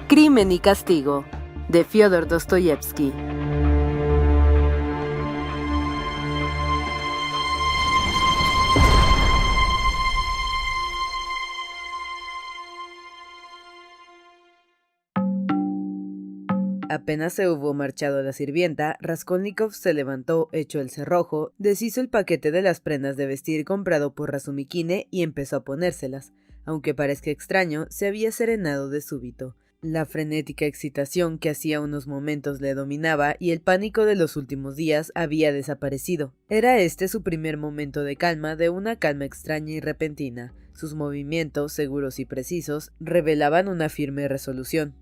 Crimen y castigo, de Fyodor Dostoyevsky. Apenas se hubo marchado la sirvienta, Raskolnikov se levantó, echó el cerrojo, deshizo el paquete de las prendas de vestir comprado por Razumikine y empezó a ponérselas. Aunque parezca extraño, se había serenado de súbito. La frenética excitación que hacía unos momentos le dominaba y el pánico de los últimos días había desaparecido. Era este su primer momento de calma, de una calma extraña y repentina. Sus movimientos, seguros y precisos, revelaban una firme resolución.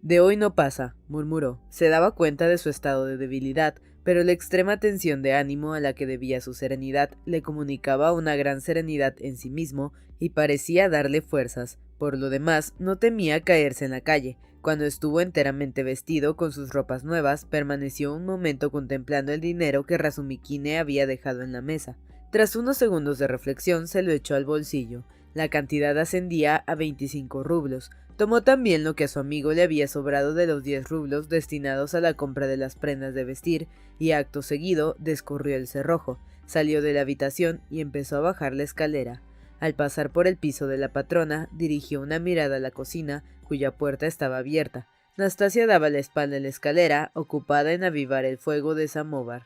De hoy no pasa, murmuró. Se daba cuenta de su estado de debilidad, pero la extrema tensión de ánimo a la que debía su serenidad le comunicaba una gran serenidad en sí mismo y parecía darle fuerzas. Por lo demás, no temía caerse en la calle. Cuando estuvo enteramente vestido con sus ropas nuevas, permaneció un momento contemplando el dinero que Razumikine había dejado en la mesa. Tras unos segundos de reflexión, se lo echó al bolsillo. La cantidad ascendía a 25 rublos. Tomó también lo que a su amigo le había sobrado de los 10 rublos destinados a la compra de las prendas de vestir y acto seguido descorrió el cerrojo, salió de la habitación y empezó a bajar la escalera. Al pasar por el piso de la patrona, dirigió una mirada a la cocina, cuya puerta estaba abierta. Nastasia daba la espalda a la escalera, ocupada en avivar el fuego de samóvar.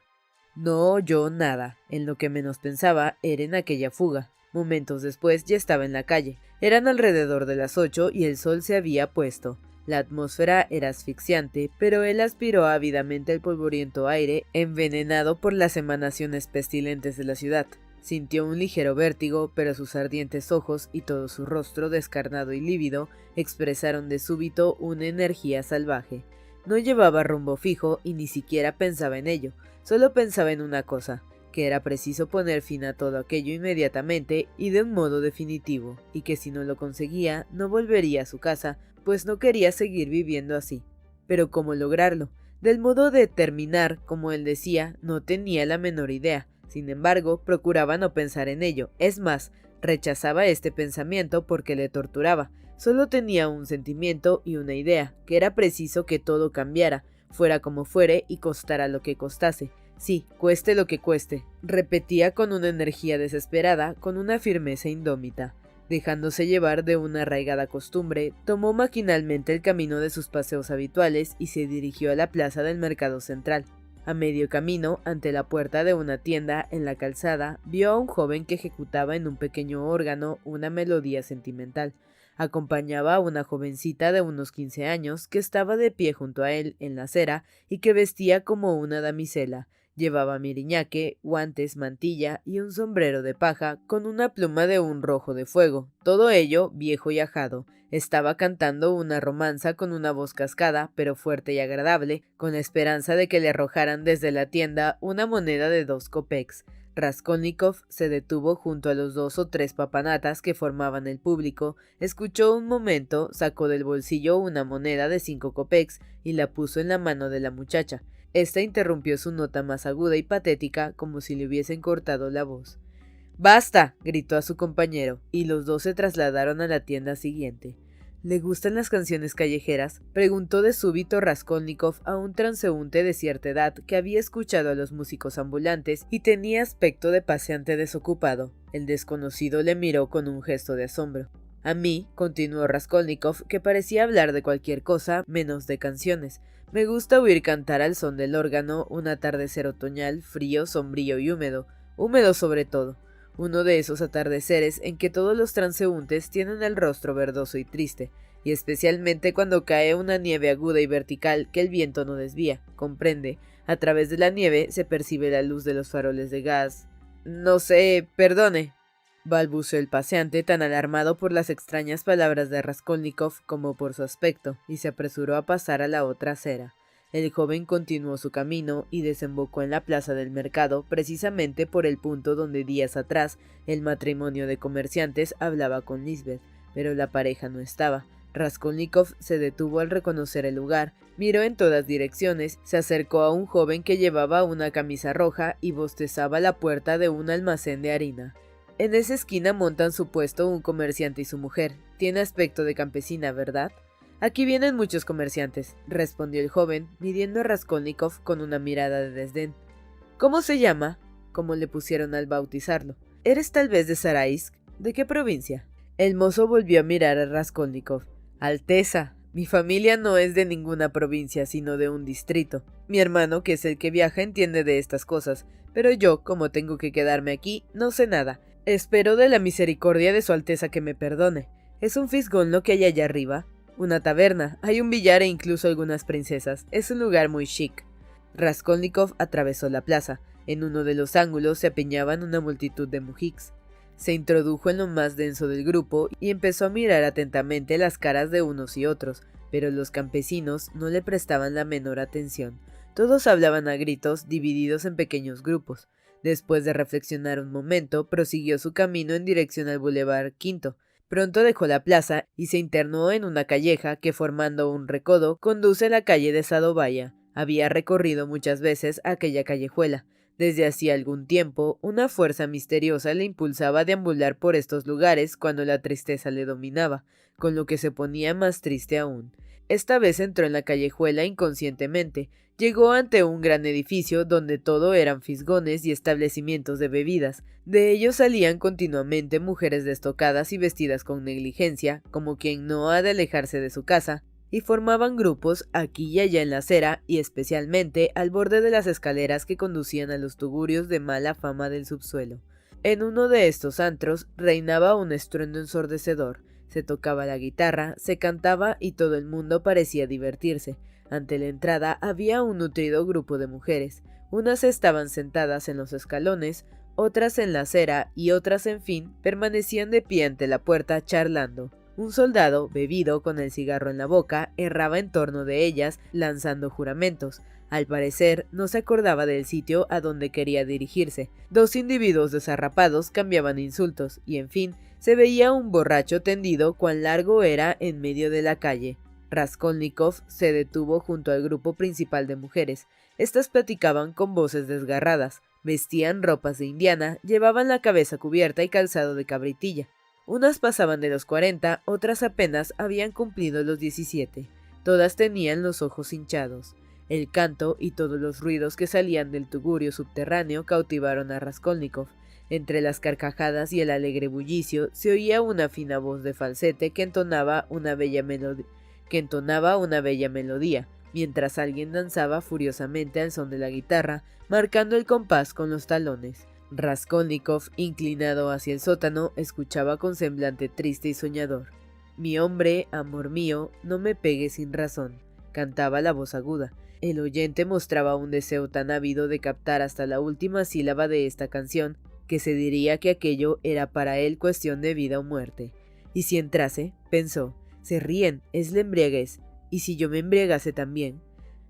No oyó nada. En lo que menos pensaba era en aquella fuga. Momentos después ya estaba en la calle. Eran alrededor de las 8 y el sol se había puesto. La atmósfera era asfixiante, pero él aspiró ávidamente el polvoriento aire envenenado por las emanaciones pestilentes de la ciudad. Sintió un ligero vértigo, pero sus ardientes ojos y todo su rostro descarnado y lívido expresaron de súbito una energía salvaje. No llevaba rumbo fijo y ni siquiera pensaba en ello, solo pensaba en una cosa, que era preciso poner fin a todo aquello inmediatamente y de un modo definitivo, y que si no lo conseguía, no volvería a su casa, pues no quería seguir viviendo así. Pero ¿cómo lograrlo? Del modo de terminar, como él decía, no tenía la menor idea. Sin embargo, procuraba no pensar en ello. Es más, rechazaba este pensamiento porque le torturaba. Solo tenía un sentimiento y una idea, que era preciso que todo cambiara, fuera como fuere y costara lo que costase. Sí, cueste lo que cueste, repetía con una energía desesperada, con una firmeza indómita. Dejándose llevar de una arraigada costumbre, tomó maquinalmente el camino de sus paseos habituales y se dirigió a la plaza del mercado central. A medio camino, ante la puerta de una tienda en la calzada, vio a un joven que ejecutaba en un pequeño órgano una melodía sentimental. Acompañaba a una jovencita de unos 15 años que estaba de pie junto a él en la acera y que vestía como una damisela. Llevaba miriñaque, guantes, mantilla y un sombrero de paja con una pluma de un rojo de fuego, todo ello viejo y ajado. Estaba cantando una romanza con una voz cascada, pero fuerte y agradable, con la esperanza de que le arrojaran desde la tienda una moneda de 2 kopecks. Raskolnikov se detuvo junto a los 2 o 3 papanatas que formaban el público, escuchó un momento, sacó del bolsillo una moneda de 5 kopecks y la puso en la mano de la muchacha. Esta interrumpió su nota más aguda y patética, como si le hubiesen cortado la voz. ¡Basta!, gritó a su compañero, y los dos se trasladaron a la tienda siguiente. ¿Le gustan las canciones callejeras?, preguntó de súbito Raskolnikov a un transeúnte de cierta edad que había escuchado a los músicos ambulantes y tenía aspecto de paseante desocupado. El desconocido le miró con un gesto de asombro. A mí, continuó Raskolnikov, que parecía hablar de cualquier cosa menos de canciones. Me gusta oír cantar al son del órgano un atardecer otoñal, frío, sombrío y húmedo sobre todo. Uno de esos atardeceres en que todos los transeúntes tienen el rostro verdoso y triste, y especialmente cuando cae una nieve aguda y vertical que el viento no desvía, comprende. A través de la nieve se percibe la luz de los faroles de gas. No sé, perdone, balbuceó el paseante, tan alarmado por las extrañas palabras de Raskolnikov como por su aspecto, y se apresuró a pasar a la otra acera. El joven continuó su camino y desembocó en la plaza del mercado, precisamente por el punto donde días atrás el matrimonio de comerciantes hablaba con Lisbeth, pero la pareja no estaba. Raskolnikov se detuvo al reconocer el lugar, miró en todas direcciones, se acercó a un joven que llevaba una camisa roja y bostezaba a la puerta de un almacén de harina. En esa esquina montan su puesto un comerciante y su mujer. Tiene aspecto de campesina, ¿verdad? Aquí vienen muchos comerciantes, respondió el joven, midiendo a Raskolnikov con una mirada de desdén. ¿Cómo se llama? Como le pusieron al bautizarlo. ¿Eres tal vez de Zaraisk? ¿De qué provincia? El mozo volvió a mirar a Raskolnikov. Alteza, mi familia no es de ninguna provincia, sino de un distrito. Mi hermano, que es el que viaja, entiende de estas cosas, pero yo, como tengo que quedarme aquí, no sé nada. Espero de la misericordia de su Alteza que me perdone. ¿Es un fisgón lo que hay allá arriba? Una taberna, hay un billar e incluso algunas princesas. Es un lugar muy chic. Raskolnikov atravesó la plaza. En uno de los ángulos se apiñaban una multitud de mujiks. Se introdujo en lo más denso del grupo y empezó a mirar atentamente las caras de unos y otros, pero los campesinos no le prestaban la menor atención. Todos hablaban a gritos, divididos en pequeños grupos. Después de reflexionar un momento, prosiguió su camino en dirección al Boulevard Quinto. Pronto dejó la plaza y se internó en una calleja que, formando un recodo, conduce a la calle de Sadovaya. Había recorrido muchas veces aquella callejuela. Desde hacía algún tiempo, una fuerza misteriosa le impulsaba a deambular por estos lugares cuando la tristeza le dominaba, con lo que se ponía más triste aún. Esta vez entró en la callejuela inconscientemente. Llegó ante un gran edificio donde todo eran fisgones y establecimientos de bebidas. De ellos salían continuamente mujeres destocadas y vestidas con negligencia, como quien no ha de alejarse de su casa, y formaban grupos aquí y allá en la acera y especialmente al borde de las escaleras que conducían a los tugurios de mala fama del subsuelo. En uno de estos antros reinaba un estruendo ensordecedor. Se tocaba la guitarra, se cantaba y todo el mundo parecía divertirse. Ante la entrada había un nutrido grupo de mujeres. Unas estaban sentadas en los escalones, otras en la acera y otras, en fin, permanecían de pie ante la puerta charlando. Un soldado, bebido, con el cigarro en la boca, erraba en torno de ellas, lanzando juramentos. Al parecer, no se acordaba del sitio a donde quería dirigirse. Dos individuos desarrapados cambiaban insultos, y en fin, se veía un borracho tendido cuán largo era en medio de la calle. Raskolnikov se detuvo junto al grupo principal de mujeres. Estas platicaban con voces desgarradas, vestían ropas de indiana, llevaban la cabeza cubierta y calzado de cabritilla. Unas pasaban de los 40, otras apenas habían cumplido los 17. Todas tenían los ojos hinchados. El canto y todos los ruidos que salían del tugurio subterráneo cautivaron a Raskolnikov. Entre las carcajadas y el alegre bullicio se oía una fina voz de falsete que entonaba una bella melodía, mientras alguien danzaba furiosamente al son de la guitarra, marcando el compás con los talones. Raskolnikov, inclinado hacia el sótano, escuchaba con semblante triste y soñador. «Mi hombre, amor mío, no me pegues sin razón», cantaba la voz aguda. El oyente mostraba un deseo tan ávido de captar hasta la última sílaba de esta canción, que se diría que aquello era para él cuestión de vida o muerte. «¿Y si entrase?», pensó. «Se ríen, es la embriaguez. ¿Y si yo me embriagase también?»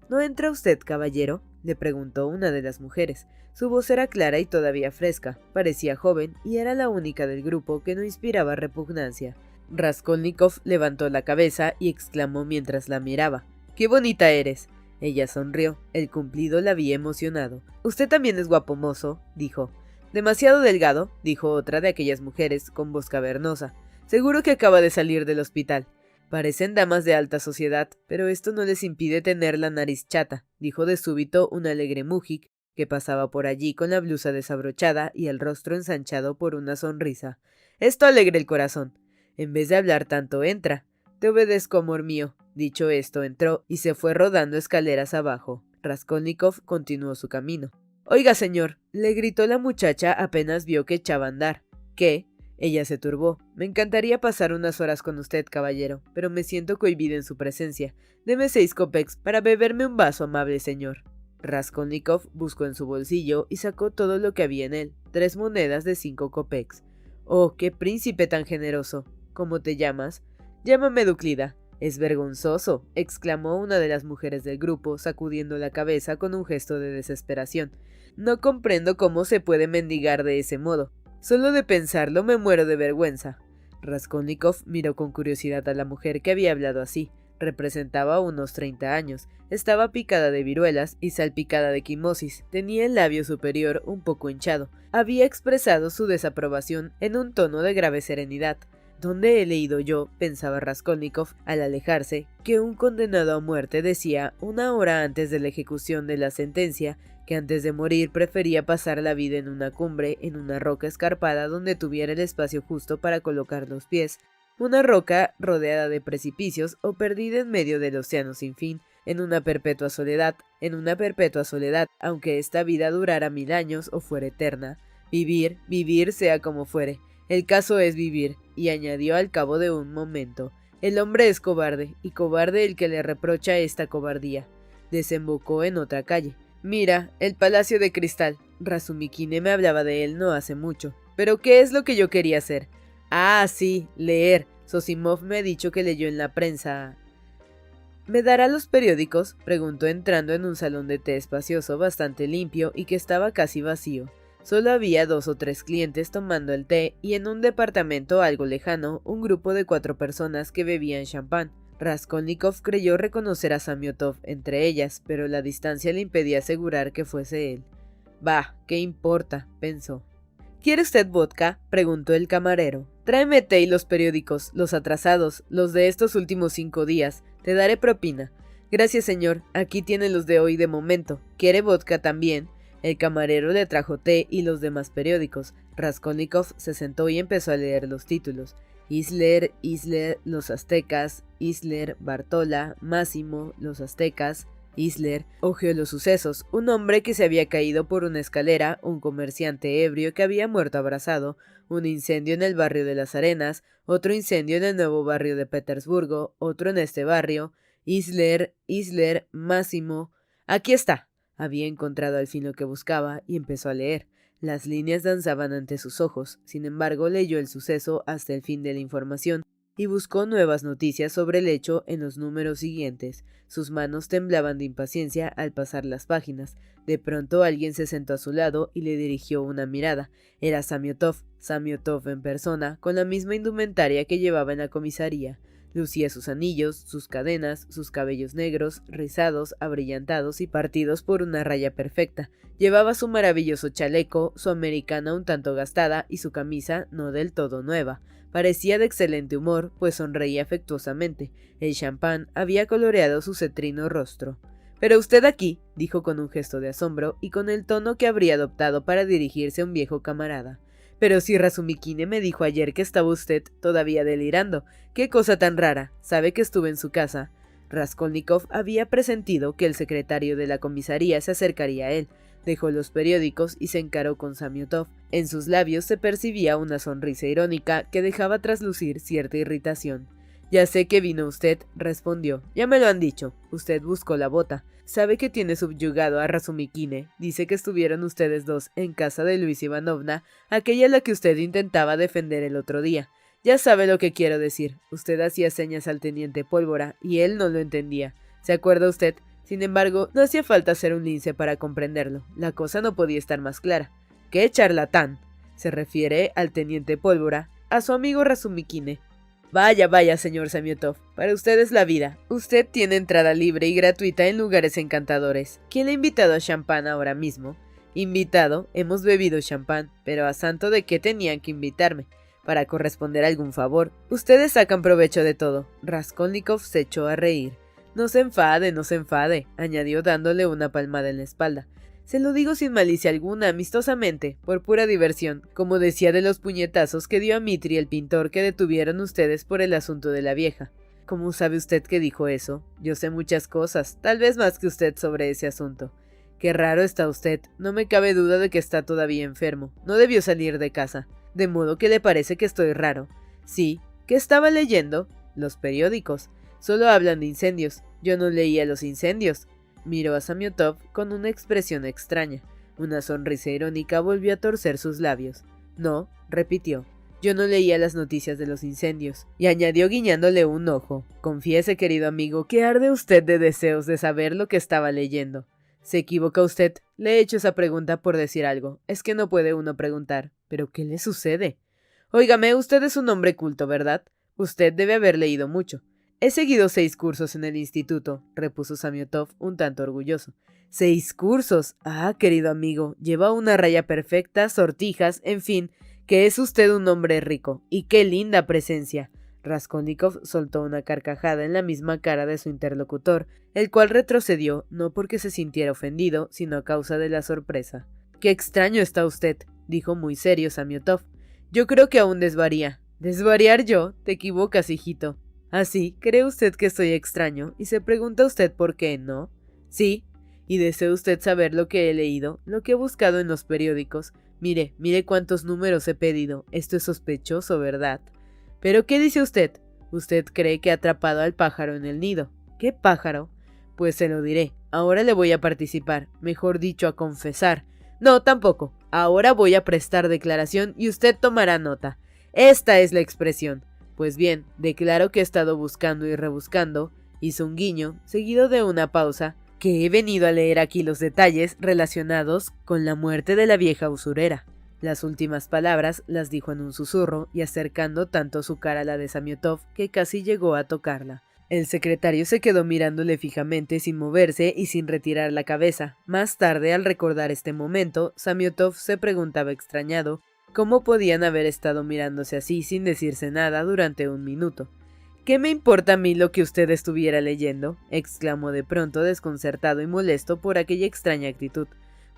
«¿No entra usted, caballero?», le preguntó una de las mujeres. Su voz era clara y todavía fresca, parecía joven y era la única del grupo que no inspiraba repugnancia. Raskolnikov levantó la cabeza y exclamó mientras la miraba: «¡Qué bonita eres!». Ella sonrió, el cumplido la había emocionado. «Usted también es guapo, mozo», dijo. «Demasiado delgado», dijo otra de aquellas mujeres con voz cavernosa. «Seguro que acaba de salir del hospital». «Parecen damas de alta sociedad, pero esto no les impide tener la nariz chata», dijo de súbito un alegre mujik que pasaba por allí con la blusa desabrochada y el rostro ensanchado por una sonrisa. «Esto alegra el corazón. En vez de hablar tanto, entra». «Te obedezco, amor mío». Dicho esto, entró y se fue rodando escaleras abajo. Raskolnikov continuó su camino. «Oiga, señor», le gritó la muchacha apenas vio que echaba a andar. «¿Qué?». Ella se turbó. «Me encantaría pasar unas horas con usted, caballero, pero me siento cohibida en su presencia. Deme 6 kopecks para beberme un vaso, amable señor». Raskolnikov buscó en su bolsillo y sacó todo lo que había en él, 3 monedas de 5 kopecks. «Oh, qué príncipe tan generoso. ¿Cómo te llamas?» «Llámame Duclida». «Es vergonzoso», exclamó una de las mujeres del grupo, sacudiendo la cabeza con un gesto de desesperación. «No comprendo cómo se puede mendigar de ese modo. Solo de pensarlo me muero de vergüenza». Raskolnikov miró con curiosidad a la mujer que había hablado así. Representaba unos 30 años, estaba picada de viruelas y salpicada de quimosis, tenía el labio superior un poco hinchado, había expresado su desaprobación en un tono de grave serenidad. ¿Dónde he leído yo, pensaba Raskolnikov al alejarse, que un condenado a muerte decía, una hora antes de la ejecución de la sentencia, que antes de morir prefería pasar la vida en una cumbre, en una roca escarpada donde tuviera el espacio justo para colocar los pies, una roca rodeada de precipicios o perdida en medio del océano sin fin, en una perpetua soledad, aunque esta vida durara 1000 años o fuera eterna? Vivir, vivir sea como fuere. El caso es vivir, y añadió al cabo de un momento, el hombre es cobarde, y cobarde el que le reprocha esta cobardía. Desembocó en otra calle. Mira, el Palacio de Cristal. Razumikine me hablaba de él no hace mucho. ¿Pero qué es lo que yo quería hacer? Ah, sí, leer. Zosimov me ha dicho que leyó en la prensa. ¿Me dará los periódicos?, preguntó entrando en un salón de té espacioso bastante limpio y que estaba casi vacío. Solo había 2 o 3 clientes tomando el té y en un departamento algo lejano un grupo de 4 personas que bebían champán. Raskolnikov creyó reconocer a Samiotov entre ellas, pero la distancia le impedía asegurar que fuese él. «Bah, ¿qué importa?», pensó. «¿Quiere usted vodka?», preguntó el camarero. «Tráeme té y los periódicos, los atrasados, los de estos últimos 5 días. Te daré propina». «Gracias, señor. Aquí tiene los de hoy de momento. ¿Quiere vodka también?». El camarero le trajo té y los demás periódicos. Raskolnikov se sentó y empezó a leer los títulos. Isler, los aztecas, Isler, Bartola, Máximo, los aztecas, Isler, hojeó los sucesos, un hombre que se había caído por una escalera, un comerciante ebrio que había muerto abrasado, un incendio en el barrio de las Arenas, otro incendio en el nuevo barrio de Petersburgo, otro en este barrio, Isler, Máximo. Aquí está. Había encontrado al fin lo que buscaba y empezó a leer. Las líneas danzaban ante sus ojos, sin embargo leyó el suceso hasta el fin de la información y buscó nuevas noticias sobre el hecho en los números siguientes. Sus manos temblaban de impaciencia al pasar las páginas. De pronto alguien se sentó a su lado y le dirigió una mirada. Era Samiotov en persona, con la misma indumentaria que llevaba en la comisaría. Lucía sus anillos, sus cadenas, sus cabellos negros, rizados, abrillantados y partidos por una raya perfecta. Llevaba su maravilloso chaleco, su americana un tanto gastada y su camisa no del todo nueva. Parecía de excelente humor, pues sonreía afectuosamente. El champán había coloreado su cetrino rostro. «Pero usted aquí», dijo con un gesto de asombro y con el tono que habría adoptado para dirigirse a un viejo camarada. «Pero si Razumikine me dijo ayer que estaba usted todavía delirando. ¡Qué cosa tan rara! ¿Sabe que estuve en su casa?» Raskolnikov había presentido que el secretario de la comisaría se acercaría a él. Dejó los periódicos y se encaró con Samiotov. En sus labios se percibía una sonrisa irónica que dejaba traslucir cierta irritación. «Ya sé que vino usted», respondió. «Ya me lo han dicho. Usted buscó la bota. Sabe que tiene subyugado a Razumikine. Dice que estuvieron ustedes dos en casa de Luisa Ivanovna, aquella a la que usted intentaba defender el otro día. Ya sabe lo que quiero decir. Usted hacía señas al teniente Pólvora, y él no lo entendía. ¿Se acuerda usted? Sin embargo, no hacía falta ser un lince para comprenderlo. La cosa no podía estar más clara. ¡Qué charlatán! Se refiere al teniente Pólvora, a su amigo Razumikine. Vaya, vaya, señor Samiotov, para usted es la vida. Usted tiene entrada libre y gratuita en lugares encantadores. ¿Quién le ha invitado a champán ahora mismo? Invitado, hemos bebido champán, pero a santo de qué tenían que invitarme. Para corresponder a algún favor. Ustedes sacan provecho de todo. Raskolnikov se echó a reír. No se enfade, añadió dándole una palmada en la espalda. Se lo digo sin malicia alguna, amistosamente, por pura diversión, como decía de los puñetazos que dio a Mitri el pintor que detuvieron ustedes por el asunto de la vieja. ¿Cómo sabe usted que dijo eso? Yo sé muchas cosas, tal vez más que usted sobre ese asunto. Qué raro está usted, no me cabe duda de que está todavía enfermo, no debió salir de casa. De modo que le parece que estoy raro. Sí, ¿qué estaba leyendo? Los periódicos. Solo hablan de incendios. Yo no leía los incendios. Miró a Samiotov con una expresión extraña. Una sonrisa irónica volvió a torcer sus labios. No, repitió. Yo no leía las noticias de los incendios. Y añadió guiñándole un ojo. Confiese, querido amigo, que arde usted de deseos de saber lo que estaba leyendo. Se equivoca usted. Le he hecho esa pregunta por decir algo. Es que no puede uno preguntar. ¿Pero qué le sucede? Óigame, usted es un hombre culto, ¿verdad? Usted debe haber leído mucho. He seguido 6 cursos en el instituto, repuso Samiotov un tanto orgulloso. 6 cursos. Ah, querido amigo, lleva una raya perfecta, sortijas, en fin. que es usted un hombre rico, y qué linda presencia. Raskolnikov soltó una carcajada en la misma cara de su interlocutor, el cual retrocedió no porque se sintiera ofendido, sino a causa de la sorpresa. «Qué extraño está usted», dijo muy serio Samiotov. «Yo creo que aún desvaría». «¿Desvariar yo? Te equivocas, hijito». «¿Así? ¿Cree usted que estoy extraño? Y se pregunta usted por qué, ¿no?» «Sí. ¿Y desea usted saber lo que he leído, lo que he buscado en los periódicos? Mire cuántos números he pedido. Esto es sospechoso, ¿verdad?» «¿Pero qué dice usted? Usted cree que ha atrapado al pájaro en el nido». «¿Qué pájaro?» «Pues se lo diré. Ahora le voy a participar, mejor dicho, a confesar». «No, tampoco. Ahora voy a prestar declaración y usted tomará nota. Esta es la expresión. Pues bien, declaro que he estado buscando y rebuscando», hizo un guiño, seguido de una pausa, «que he venido a leer aquí los detalles relacionados con la muerte de la vieja usurera». Las últimas palabras las dijo en un susurro y acercando tanto su cara a la de Samiotov que casi llegó a tocarla. El secretario se quedó mirándole fijamente sin moverse y sin retirar la cabeza. Más tarde, al recordar este momento, Samiotov se preguntaba extrañado cómo podían haber estado mirándose así sin decirse nada durante un minuto. «¿Qué me importa a mí lo que usted estuviera leyendo?», exclamó de pronto desconcertado y molesto por aquella extraña actitud.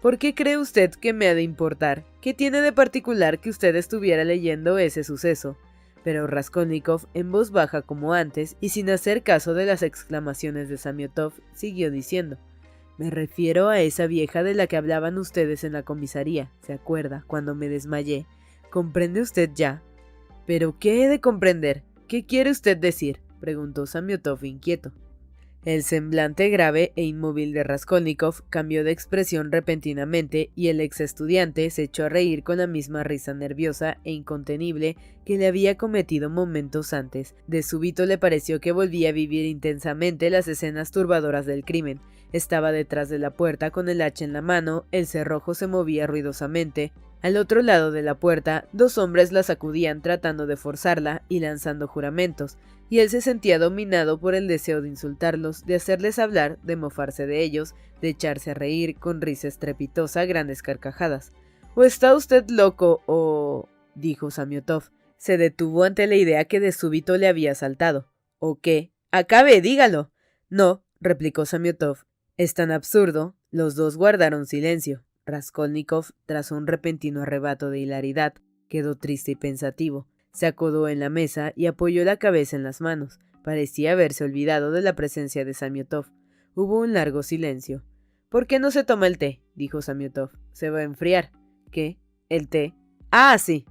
«¿Por qué cree usted que me ha de importar? ¿Qué tiene de particular que usted estuviera leyendo ese suceso?». Pero Raskolnikov, en voz baja como antes, y sin hacer caso de las exclamaciones de Samiotov, siguió diciendo: «Me refiero a esa vieja de la que hablaban ustedes en la comisaría, ¿se acuerda? Cuando me desmayé. ¿Comprende usted ya?». «¿Pero qué he de comprender? ¿Qué quiere usted decir?», preguntó Samiotov inquieto. El semblante grave e inmóvil de Raskolnikov cambió de expresión repentinamente y el ex estudiante se echó a reír con la misma risa nerviosa e incontenible que le había cometido momentos antes. De súbito le pareció que volvía a vivir intensamente las escenas turbadoras del crimen. Estaba detrás de la puerta con el hacha en la mano, el cerrojo se movía ruidosamente. Al otro lado de la puerta, dos hombres la sacudían tratando de forzarla y lanzando juramentos, y él se sentía dominado por el deseo de insultarlos, de hacerles hablar, de mofarse de ellos, de echarse a reír con risa estrepitosa, grandes carcajadas. «¿O está usted loco o...?» dijo Samiotov. Se detuvo ante la idea que de súbito le había saltado. «¿O qué? Acabe, dígalo». «No», replicó Samiotov. «Es tan absurdo». Los dos guardaron silencio. Raskolnikov, tras un repentino arrebato de hilaridad, quedó triste y pensativo. Se acodó en la mesa y apoyó la cabeza en las manos. Parecía haberse olvidado de la presencia de Samiotov. Hubo un largo silencio. «¿Por qué no se toma el té?», dijo Samiotov. «Se va a enfriar». «¿Qué? ¿El té?» «Ah, sí».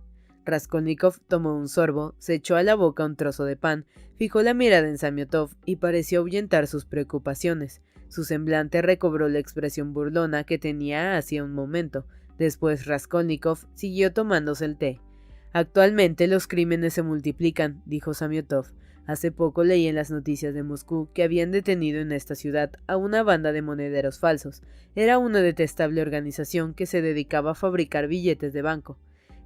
Raskolnikov tomó un sorbo, se echó a la boca un trozo de pan, fijó la mirada en Samiotov y pareció ahuyentar sus preocupaciones. Su semblante recobró la expresión burlona que tenía hacía un momento. Después Raskolnikov siguió tomándose el té. «Actualmente los crímenes se multiplican», dijo Samiotov. «Hace poco leí en las noticias de Moscú que habían detenido en esta ciudad a una banda de monederos falsos. Era una detestable organización que se dedicaba a fabricar billetes de banco».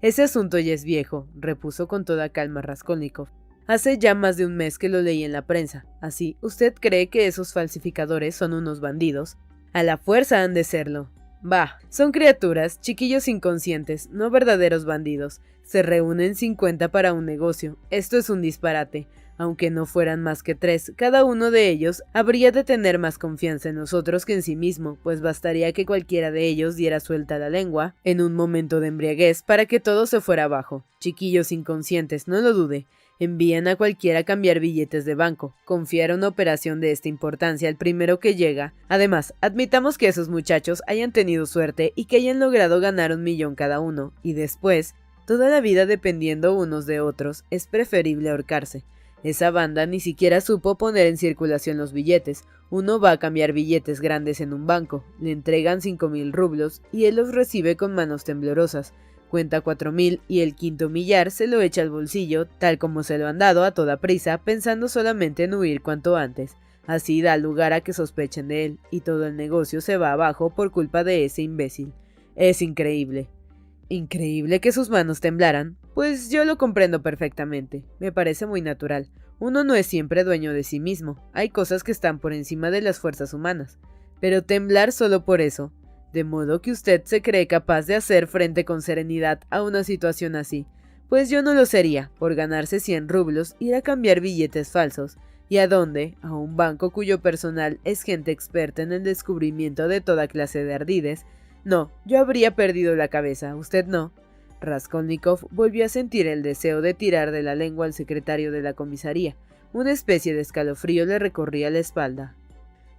«Ese asunto ya es viejo», repuso con toda calma Raskolnikov. «Hace ya más de un mes que lo leí en la prensa. Así, ¿usted cree que esos falsificadores son unos bandidos? A la fuerza han de serlo». «Bah, son criaturas, chiquillos inconscientes, no verdaderos bandidos. Se reúnen 50 para un negocio. Esto es un disparate. Aunque no fueran más que 3, cada uno de ellos habría de tener más confianza en nosotros que en sí mismo, pues bastaría que cualquiera de ellos diera suelta la lengua en un momento de embriaguez para que todo se fuera abajo. Chiquillos inconscientes, no lo dude. Envían a cualquiera a cambiar billetes de banco, confiar una operación de esta importancia al primero que llega. Además, admitamos que esos muchachos hayan tenido suerte y que hayan logrado ganar 1.000.000 cada uno, y después, toda la vida dependiendo unos de otros, es preferible ahorcarse. Esa banda ni siquiera supo poner en circulación los billetes. Uno va a cambiar billetes grandes en un banco, le entregan 5.000 rublos y él los recibe con manos temblorosas. Cuenta 4.000 y el quinto millar se lo echa al bolsillo, tal como se lo han dado a toda prisa, pensando solamente en huir cuanto antes. Así da lugar a que sospechen de él, y todo el negocio se va abajo por culpa de ese imbécil. Es increíble. ¿Increíble que sus manos temblaran? Pues yo lo comprendo perfectamente. Me parece muy natural. Uno no es siempre dueño de sí mismo. Hay cosas que están por encima de las fuerzas humanas. Pero temblar solo por eso. ¿De modo que usted se cree capaz de hacer frente con serenidad a una situación así? Pues yo no lo sería. Por ganarse 100 rublos, ir a cambiar billetes falsos. ¿Y a dónde? A un banco cuyo personal es gente experta en el descubrimiento de toda clase de ardides. No, yo habría perdido la cabeza, usted no. Raskolnikov volvió a sentir el deseo de tirar de la lengua al secretario de la comisaría. Una especie de escalofrío le recorría la espalda.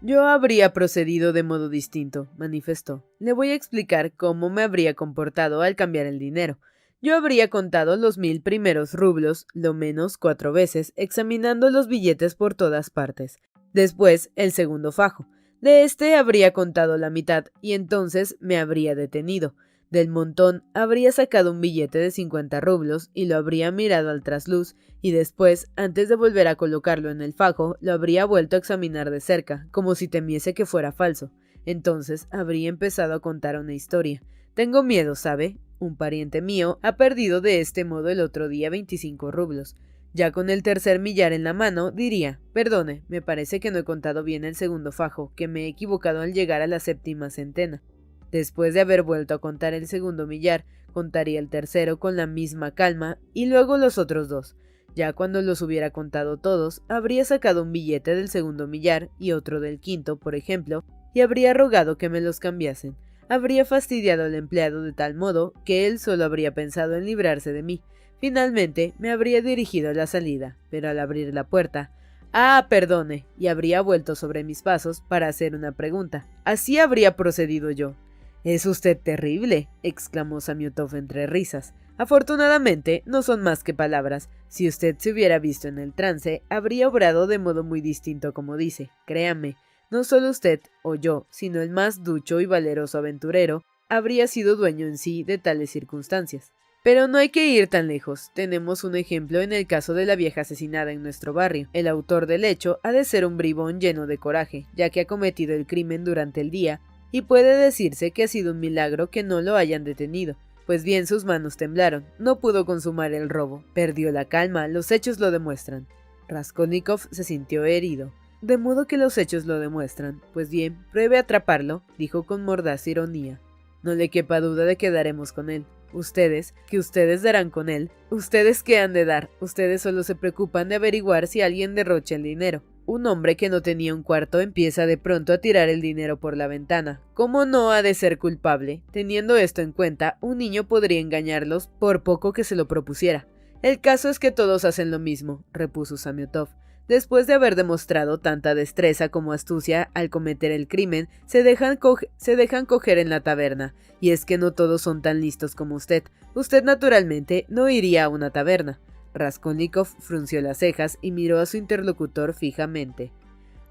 Yo habría procedido de modo distinto, manifestó. Le voy a explicar cómo me habría comportado al cambiar el dinero. Yo habría contado los 1000 primeros rublos, lo menos 4 veces, examinando los billetes por todas partes. Después, el segundo fajo. De este habría contado la mitad, y entonces me habría detenido. Del montón habría sacado un billete de 50 rublos y lo habría mirado al trasluz, y después, antes de volver a colocarlo en el fajo, lo habría vuelto a examinar de cerca, como si temiese que fuera falso. Entonces habría empezado a contar una historia. Tengo miedo, ¿sabe? Un pariente mío ha perdido de este modo el otro día 25 rublos. Ya con el tercer millar en la mano, diría, perdone, me parece que no he contado bien el segundo fajo, que me he equivocado al llegar a la séptima centena. Después de haber vuelto a contar el segundo millar, contaría el tercero con la misma calma y luego los otros dos. Ya cuando los hubiera contado todos, habría sacado un billete del segundo millar y otro del quinto, por ejemplo, y habría rogado que me los cambiasen. Habría fastidiado al empleado de tal modo que él solo habría pensado en librarse de mí. Finalmente, me habría dirigido a la salida, pero al abrir la puerta, «Ah, perdone», y habría vuelto sobre mis pasos para hacer una pregunta. Así habría procedido yo. «Es usted terrible», exclamó Samiotov entre risas. «Afortunadamente, no son más que palabras. Si usted se hubiera visto en el trance, habría obrado de modo muy distinto como dice. Créame, no solo usted o yo, sino el más ducho y valeroso aventurero, habría sido dueño en sí de tales circunstancias. Pero no hay que ir tan lejos. Tenemos un ejemplo en el caso de la vieja asesinada en nuestro barrio. El autor del hecho ha de ser un bribón lleno de coraje, ya que ha cometido el crimen durante el día, y puede decirse que ha sido un milagro que no lo hayan detenido. Pues bien, sus manos temblaron, no pudo consumar el robo, perdió la calma, los hechos lo demuestran. Raskolnikov se sintió herido. De modo que los hechos lo demuestran. Pues bien, pruebe a atraparlo, dijo con mordaz ironía. No le quepa duda de que daremos con él. Ustedes, que ustedes darán con él. Ustedes qué han de dar. Ustedes solo se preocupan de averiguar si alguien derrocha el dinero. Un hombre que no tenía un cuarto empieza de pronto a tirar el dinero por la ventana. ¿Cómo no ha de ser culpable? Teniendo esto en cuenta, un niño podría engañarlos por poco que se lo propusiera. El caso es que todos hacen lo mismo, repuso Samiotov. Después de haber demostrado tanta destreza como astucia al cometer el crimen, se dejan coger en la taberna. Y es que no todos son tan listos como usted. Usted naturalmente no iría a una taberna. Raskolnikov frunció las cejas y miró a su interlocutor fijamente.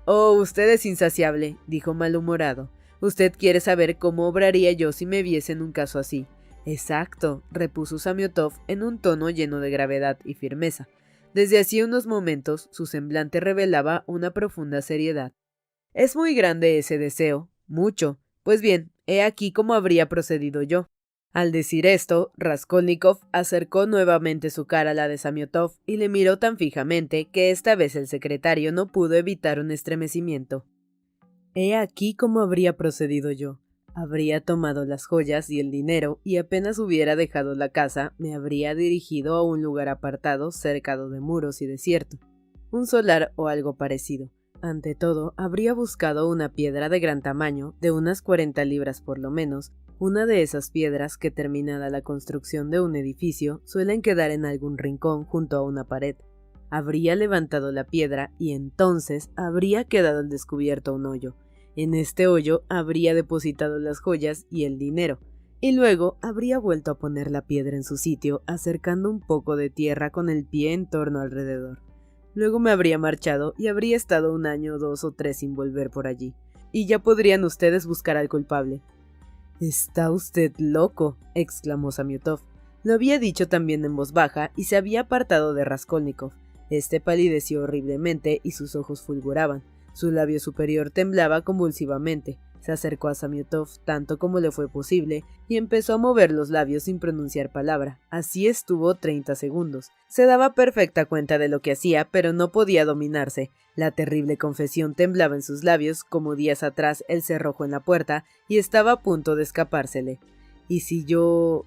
«Oh, usted es insaciable», dijo malhumorado. «Usted quiere saber cómo obraría yo si me viese en un caso así». «Exacto», repuso Samiotov en un tono lleno de gravedad y firmeza. Desde hacía unos momentos su semblante revelaba una profunda seriedad. «Es muy grande ese deseo, mucho. Pues bien, he aquí cómo habría procedido yo». Al decir esto, Raskolnikov acercó nuevamente su cara a la de Samiotov y le miró tan fijamente que esta vez el secretario no pudo evitar un estremecimiento. He aquí cómo habría procedido yo. Habría tomado las joyas y el dinero y apenas hubiera dejado la casa, me habría dirigido a un lugar apartado, cercado de muros y desierto. Un solar o algo parecido. Ante todo, habría buscado una piedra de gran tamaño, de unas 40 libras por lo menos, una de esas piedras que, terminada la construcción de un edificio, suelen quedar en algún rincón junto a una pared. Habría levantado la piedra y entonces habría quedado al descubierto un hoyo. En este hoyo habría depositado las joyas y el dinero, y luego habría vuelto a poner la piedra en su sitio, acercando un poco de tierra con el pie en torno alrededor. Luego me habría marchado y habría estado 1 año, 2 o 3 sin volver por allí, y ya podrían ustedes buscar al culpable. «Está usted loco», exclamó Samiotov. Lo había dicho también en voz baja y se había apartado de Raskolnikov. Este palideció horriblemente y sus ojos fulguraban. Su labio superior temblaba convulsivamente. Se acercó a Samiotov tanto como le fue posible y empezó a mover los labios sin pronunciar palabra. Así estuvo 30 segundos. Se daba perfecta cuenta de lo que hacía, pero no podía dominarse. La terrible confesión temblaba en sus labios, como días atrás el cerrojo en la puerta, y estaba a punto de escapársele. ¿Y si yo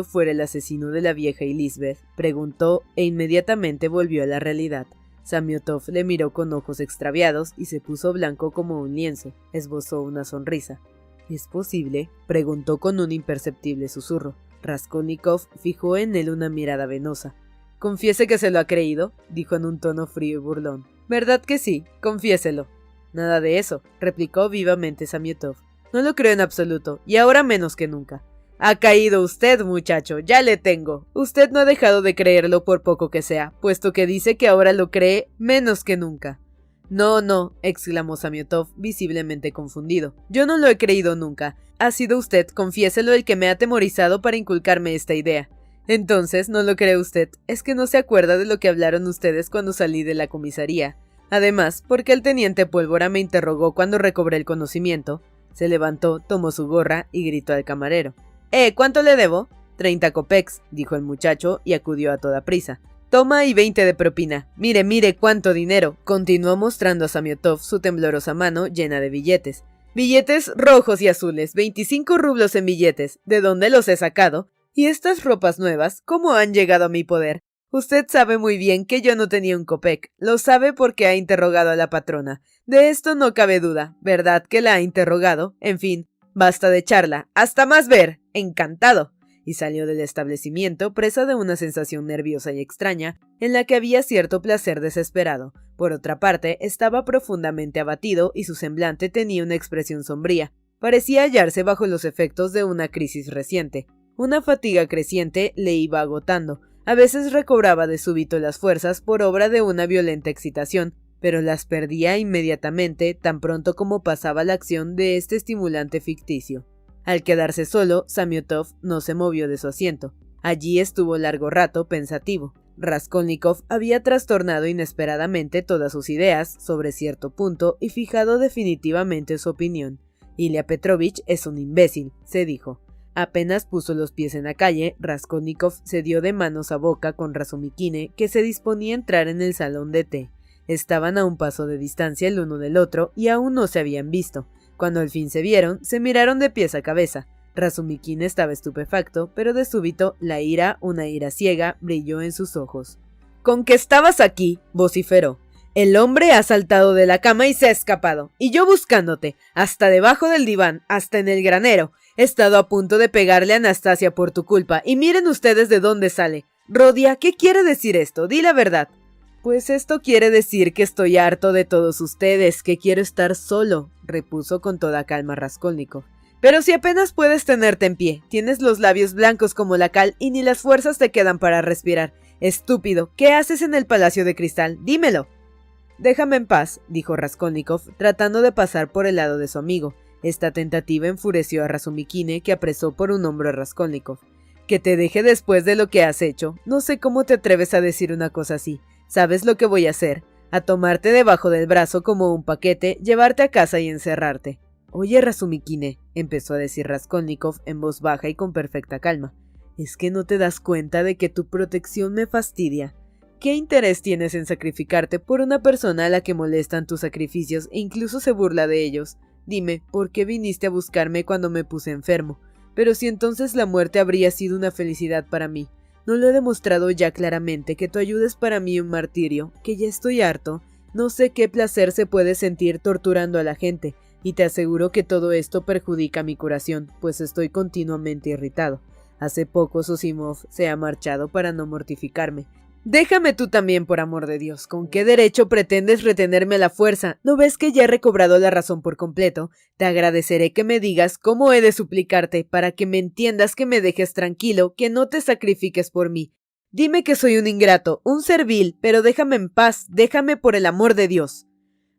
fuera el asesino de la vieja Elizabeth?, preguntó, e inmediatamente volvió a la realidad. Samiotov le miró con ojos extraviados y se puso blanco como un lienzo. Esbozó una sonrisa. ¿Es posible?, preguntó con un imperceptible susurro. Raskolnikov fijó en él una mirada venosa. «Confiese que se lo ha creído», dijo en un tono frío y burlón. «¿Verdad que sí? Confiéselo». «Nada de eso», replicó vivamente Samiotov. «No lo creo en absoluto, y ahora menos que nunca». «Ha caído usted, muchacho, ya le tengo. Usted no ha dejado de creerlo por poco que sea, puesto que dice que ahora lo cree menos que nunca». «No, no», exclamó Samiotov, visiblemente confundido. «Yo no lo he creído nunca. Ha sido usted, confiéselo, el que me ha atemorizado para inculcarme esta idea». «Entonces, ¿no lo cree usted? Es que no se acuerda de lo que hablaron ustedes cuando salí de la comisaría. Además, ¿por qué el teniente Pólvora me interrogó cuando recobré el conocimiento?» Se levantó, tomó su gorra y gritó al camarero. ¿Cuánto le debo? 30 kopecks, dijo el muchacho y acudió a toda prisa. Toma y 20 de propina. Mire, mire cuánto dinero. Continuó mostrando a Samiotov su temblorosa mano llena de billetes. Billetes rojos y azules, 25 rublos en billetes. ¿De dónde los he sacado? ¿Y estas ropas nuevas, cómo han llegado a mi poder? Usted sabe muy bien que yo no tenía un kopek. Lo sabe porque ha interrogado a la patrona. De esto no cabe duda. ¿Verdad que la ha interrogado? En fin. Basta de charla. ¡Hasta más ver! ¡Encantado! Y salió del establecimiento presa de una sensación nerviosa y extraña, en la que había cierto placer desesperado. Por otra parte, estaba profundamente abatido y su semblante tenía una expresión sombría. Parecía hallarse bajo los efectos de una crisis reciente. Una fatiga creciente le iba agotando. A veces recobraba de súbito las fuerzas por obra de una violenta excitación, pero las perdía inmediatamente tan pronto como pasaba la acción de este estimulante ficticio. Al quedarse solo, Samiotov no se movió de su asiento. Allí estuvo largo rato pensativo. Raskolnikov había trastornado inesperadamente todas sus ideas sobre cierto punto y fijado definitivamente su opinión. Ilya Petrovich es un imbécil, se dijo. Apenas puso los pies en la calle, Raskolnikov se dio de manos a boca con Razumikine, que se disponía a entrar en el salón de té. Estaban a un paso de distancia el uno del otro y aún no se habían visto. Cuando al fin se vieron, se miraron de pies a cabeza. Razumikine estaba estupefacto, pero de súbito la ira, una ira ciega, brilló en sus ojos. «¿Con qué estabas aquí?», vociferó. «El hombre ha saltado de la cama y se ha escapado, y yo buscándote, hasta debajo del diván, hasta en el granero. He estado a punto de pegarle a Anastasia por tu culpa, y miren ustedes de dónde sale. Rodia, ¿qué quiere decir esto? Di la verdad». «Pues esto quiere decir que estoy harto de todos ustedes, que quiero estar solo», repuso con toda calma Raskolnikov. «Pero si apenas puedes tenerte en pie, tienes los labios blancos como la cal y ni las fuerzas te quedan para respirar. Estúpido, ¿qué haces en el Palacio de Cristal? Dímelo». «Déjame en paz», dijo Raskolnikov, tratando de pasar por el lado de su amigo. Esta tentativa enfureció a Razumikine, que apresó por un hombro a Raskolnikov. «Que te deje después de lo que has hecho. No sé cómo te atreves a decir una cosa así. ¿Sabes lo que voy a hacer? A tomarte debajo del brazo como un paquete, llevarte a casa y encerrarte». «Oye, Razumikine», empezó a decir Raskolnikov en voz baja y con perfecta calma, «¿es que no te das cuenta de que tu protección me fastidia? ¿Qué interés tienes en sacrificarte por una persona a la que molestan tus sacrificios e incluso se burla de ellos? Dime, ¿por qué viniste a buscarme cuando me puse enfermo? Pero si entonces la muerte habría sido una felicidad para mí. ¿No lo he demostrado ya claramente que tu ayuda es para mí un martirio? Que ya estoy harto. No sé qué placer se puede sentir torturando a la gente, y te aseguro que todo esto perjudica mi curación, pues estoy continuamente irritado. Hace poco Zosimov se ha marchado para no mortificarme. Déjame tú también, por amor de Dios. ¿Con qué derecho pretendes retenerme a la fuerza? ¿No ves que ya he recobrado la razón por completo? Te agradeceré que me digas cómo he de suplicarte para que me entiendas, que me dejes tranquilo, que no te sacrifiques por mí. Dime que soy un ingrato, un servil, pero déjame en paz, déjame por el amor de Dios».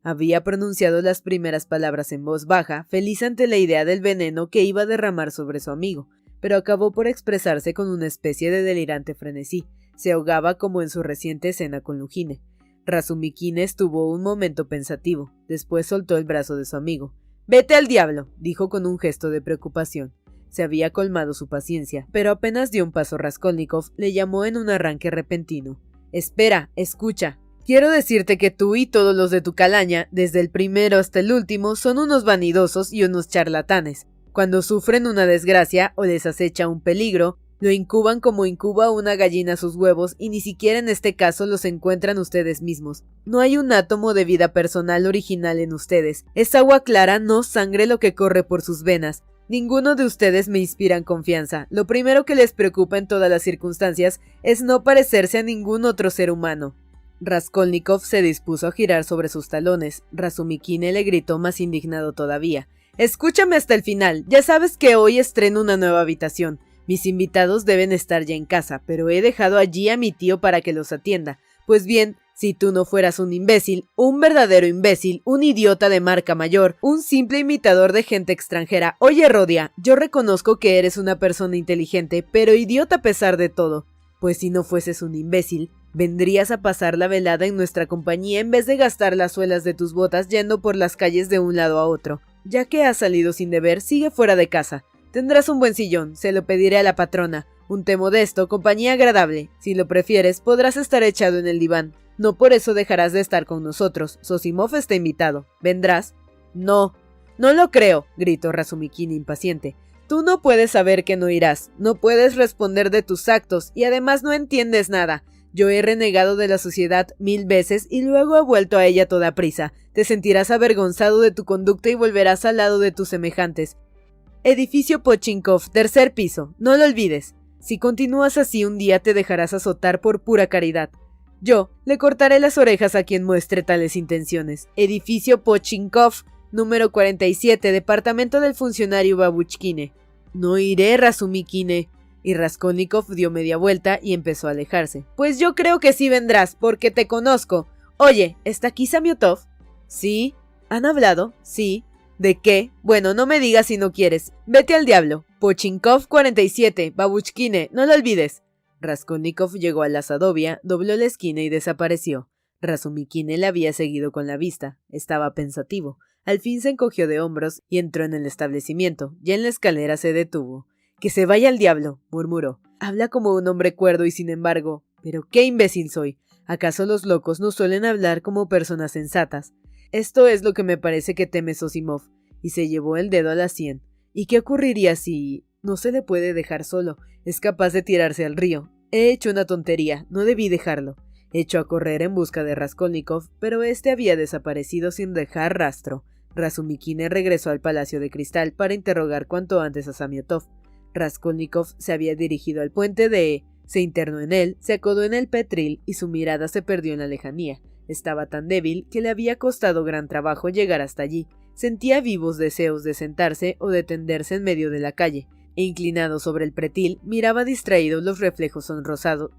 Había pronunciado las primeras palabras en voz baja, feliz ante la idea del veneno que iba a derramar sobre su amigo, pero acabó por expresarse con una especie de delirante frenesí. Se ahogaba como en su reciente escena con Lujine. Razumikine estuvo un momento pensativo, después soltó el brazo de su amigo. «Vete al diablo», dijo con un gesto de preocupación. Se había colmado su paciencia, pero apenas dio un paso Raskolnikov, le llamó en un arranque repentino. «Espera, escucha. Quiero decirte que tú y todos los de tu calaña, desde el primero hasta el último, son unos vanidosos y unos charlatanes. Cuando sufren una desgracia o les acecha un peligro, lo incuban como incuba una gallina sus huevos y ni siquiera en este caso los encuentran ustedes mismos. No hay un átomo de vida personal original en ustedes. Es agua clara, no sangre lo que corre por sus venas. Ninguno de ustedes me inspiran confianza. Lo primero que les preocupa en todas las circunstancias es no parecerse a ningún otro ser humano». Raskolnikov se dispuso a girar sobre sus talones. Razumikine le gritó más indignado todavía. «Escúchame hasta el final. Ya sabes que hoy estreno una nueva habitación. Mis invitados deben estar ya en casa, pero he dejado allí a mi tío para que los atienda. Pues bien, si tú no fueras un imbécil, un verdadero imbécil, un idiota de marca mayor, un simple imitador de gente extranjera. Oye, Rodia, yo reconozco que eres una persona inteligente, pero idiota a pesar de todo. Pues si no fueses un imbécil, vendrías a pasar la velada en nuestra compañía en vez de gastar las suelas de tus botas yendo por las calles de un lado a otro. Ya que has salido sin deber, sigue fuera de casa. Tendrás un buen sillón, se lo pediré a la patrona. Un té modesto, compañía agradable. Si lo prefieres, podrás estar echado en el diván. No por eso dejarás de estar con nosotros. Zosimov está invitado. ¿Vendrás?» «No, no lo creo», gritó Razumikine impaciente. «Tú no puedes saber que no irás. No puedes responder de tus actos y además no entiendes nada. Yo he renegado de la sociedad 1000 veces y luego he vuelto a ella toda prisa. Te sentirás avergonzado de tu conducta y volverás al lado de tus semejantes. Edificio Pochinkov, 3er piso. No lo olvides. Si continúas así, un día te dejarás azotar por pura caridad. Yo le cortaré las orejas a quien muestre tales intenciones. Edificio Pochinkov, número 47, departamento del funcionario Babuchkine». «No iré, Razumikine». Y Raskolnikov dio media vuelta y empezó a alejarse. «Pues yo creo que sí vendrás, porque te conozco. Oye, ¿está aquí Samiotov?» «Sí». «¿Han hablado?» «Sí». «¿De qué? Bueno, no me digas si no quieres. Vete al diablo. Pochinkov 47, Babuchkine, no lo olvides». Raskolnikov llegó a la Sadovia, dobló la esquina y desapareció. Razumikine le había seguido con la vista. Estaba pensativo. Al fin se encogió de hombros y entró en el establecimiento. Ya en la escalera se detuvo. «Que se vaya al diablo», murmuró. «Habla como un hombre cuerdo y sin embargo... Pero qué imbécil soy. ¿Acaso los locos no suelen hablar como personas sensatas? Esto es lo que me parece que teme Zosimov». Y se llevó el dedo a la sien. «¿Y qué ocurriría si...? No se le puede dejar solo. Es capaz de tirarse al río. He hecho una tontería. No debí dejarlo». Echó a correr en busca de Raskolnikov, pero este había desaparecido sin dejar rastro. Razumikine regresó al Palacio de Cristal para interrogar cuanto antes a Samiotov. Raskolnikov se había dirigido al puente de... Se internó en él, se acodó en el petril y su mirada se perdió en la lejanía. Estaba tan débil que le había costado gran trabajo llegar hasta allí. Sentía vivos deseos de sentarse o de tenderse en medio de la calle, e inclinado sobre el pretil, miraba distraído los reflejos sonrosados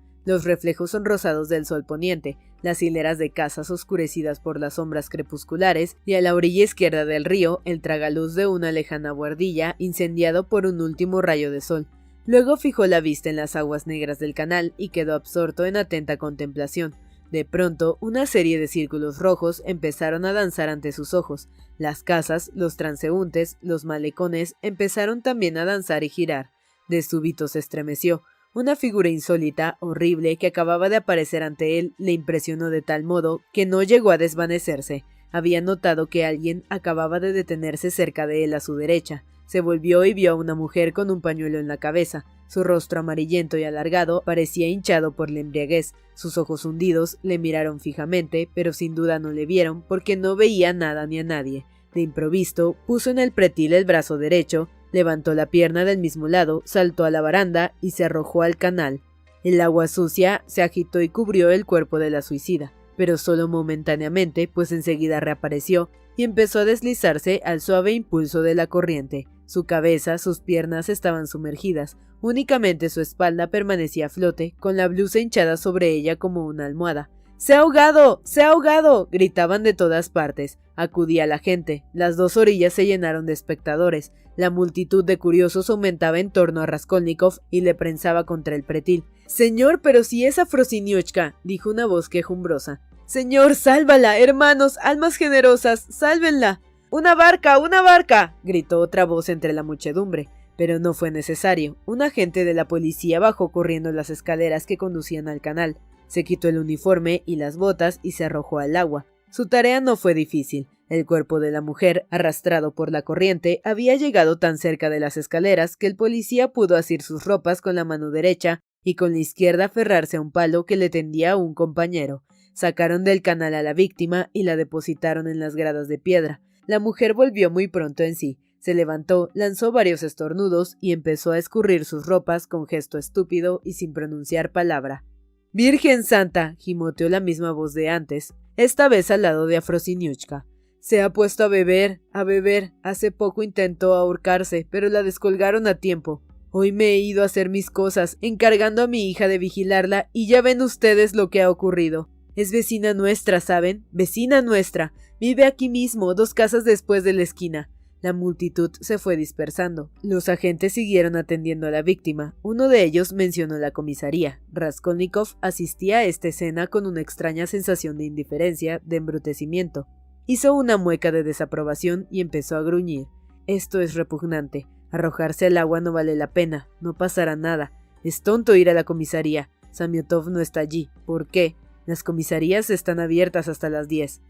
del sol poniente, las hileras de casas oscurecidas por las sombras crepusculares, y a la orilla izquierda del río, el tragaluz de una lejana buhardilla incendiado por un último rayo de sol. Luego fijó la vista en las aguas negras del canal y quedó absorto en atenta contemplación. De pronto, una serie de círculos rojos empezaron a danzar ante sus ojos. Las casas, los transeúntes, los malecones empezaron también a danzar y girar. De súbito se estremeció. Una figura insólita, horrible, que acababa de aparecer ante él, le impresionó de tal modo que no llegó a desvanecerse. Había notado que alguien acababa de detenerse cerca de él a su derecha. Se volvió y vio a una mujer con un pañuelo en la cabeza. Su rostro amarillento y alargado parecía hinchado por la embriaguez. Sus ojos hundidos le miraron fijamente, pero sin duda no le vieron, porque no veía nada ni a nadie. De improviso, puso en el pretil el brazo derecho, levantó la pierna del mismo lado, saltó a la baranda y se arrojó al canal. El agua sucia se agitó y cubrió el cuerpo de la suicida, pero solo momentáneamente, pues enseguida reapareció y empezó a deslizarse al suave impulso de la corriente. Su cabeza, sus piernas estaban sumergidas, únicamente su espalda permanecía a flote, con la blusa hinchada sobre ella como una almohada. ¡Se ha ahogado! ¡Se ha ahogado!, gritaban de todas partes. Acudía la gente. Las dos orillas se llenaron de espectadores. La multitud de curiosos aumentaba en torno a Raskolnikov y le prensaba contra el pretil. «Señor, pero si es Afrosiniuchka», dijo una voz quejumbrosa. «Señor, sálvala, hermanos, almas generosas, sálvenla». ¡Una barca! ¡Una barca!, gritó otra voz entre la muchedumbre. Pero no fue necesario. Un agente de la policía bajó corriendo las escaleras que conducían al canal. Se quitó el uniforme y las botas y se arrojó al agua. Su tarea no fue difícil. El cuerpo de la mujer, arrastrado por la corriente, había llegado tan cerca de las escaleras que el policía pudo asir sus ropas con la mano derecha y con la izquierda aferrarse a un palo que le tendía un compañero. Sacaron del canal a la víctima y la depositaron en las gradas de piedra. La mujer volvió muy pronto en sí. Se levantó, lanzó varios estornudos y empezó a escurrir sus ropas con gesto estúpido y sin pronunciar palabra. «¡Virgen Santa!», gimoteó la misma voz de antes, esta vez al lado de Afrosiniushka. «Se ha puesto a beber, a beber. Hace poco intentó ahorcarse, pero la descolgaron a tiempo. Hoy me he ido a hacer mis cosas, encargando a mi hija de vigilarla, y ya ven ustedes lo que ha ocurrido. Es vecina nuestra, ¿saben? Vecina nuestra. Vive aquí mismo, 2 casas después de la esquina». La multitud se fue dispersando. Los agentes siguieron atendiendo a la víctima. Uno de ellos mencionó la comisaría. Raskolnikov asistía a esta escena con una extraña sensación de indiferencia, de embrutecimiento. Hizo una mueca de desaprobación y empezó a gruñir. «Esto es repugnante. Arrojarse al agua no vale la pena. No pasará nada. Es tonto ir a la comisaría. Samiotov no está allí. ¿Por qué? Las comisarías están abiertas hasta las 10.